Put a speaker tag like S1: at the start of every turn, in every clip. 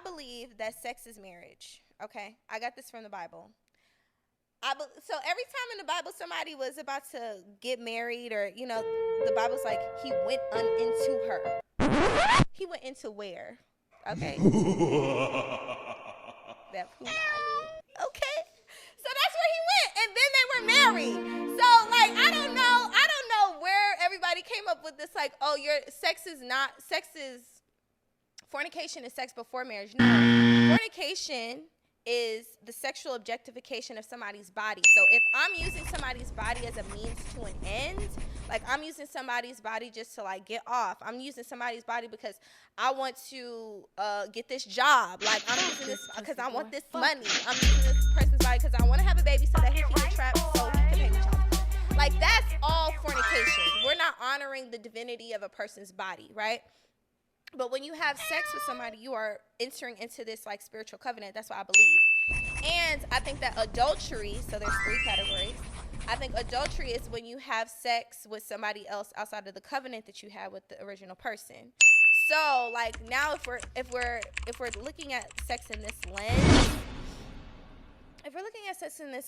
S1: believe that sex is marriage. Okay, I got this from the Bible. So every time in the Bible somebody was about to get married, or the Bible's like he went into her. He went into where? Okay. That punani. Okay. So that's where he went, and then they were married. So like I don't know where everybody came up with this like, oh, fornication is sex before marriage. No, fornication is the sexual objectification of somebody's body. So if I'm using somebody's body as a means to an end, like I'm using somebody's body just to like get off. I'm using somebody's body because I want to get this job. Like I'm using this because I want this money. I'm using this person's body because I want to have a baby so that he can get trapped so he can pay me child support. Like that's all fornication. We're not honoring the divinity of a person's body, right? But when you have sex with somebody, you are entering into this like spiritual covenant. That's what I believe. And I think that adultery, so there's 3 categories. I think adultery is when you have sex with somebody else outside of the covenant that you had with the original person. So like now if we're looking at sex in this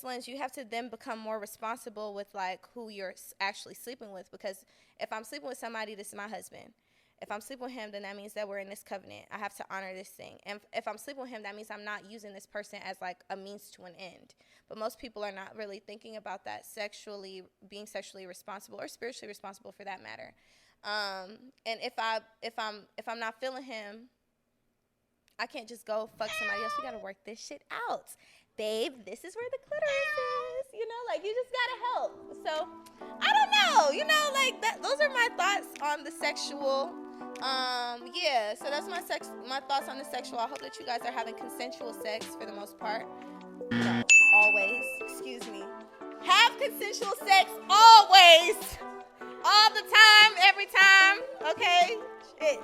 S1: lens, you have to then become more responsible with like who you're actually sleeping with, because if I'm sleeping with somebody, this is my husband. If I'm sleeping with him, then that means that we're in this covenant. I have to honor this thing. And if I'm sleeping with him, that means I'm not using this person as like a means to an end. But most people are not really thinking about that being sexually responsible or spiritually responsible for that matter. And if I'm not feeling him, I can't just go fuck somebody else. We gotta work this shit out, babe. This is where the clitoris is. Like you just gotta help. So I don't know. Like that. Those are my thoughts on the sexual. Yeah, so that's my thoughts on the sexual. I hope that you guys are having consensual sex for the most part. No, always. Excuse me. Have consensual sex always. All the time, every time. Okay? Shit.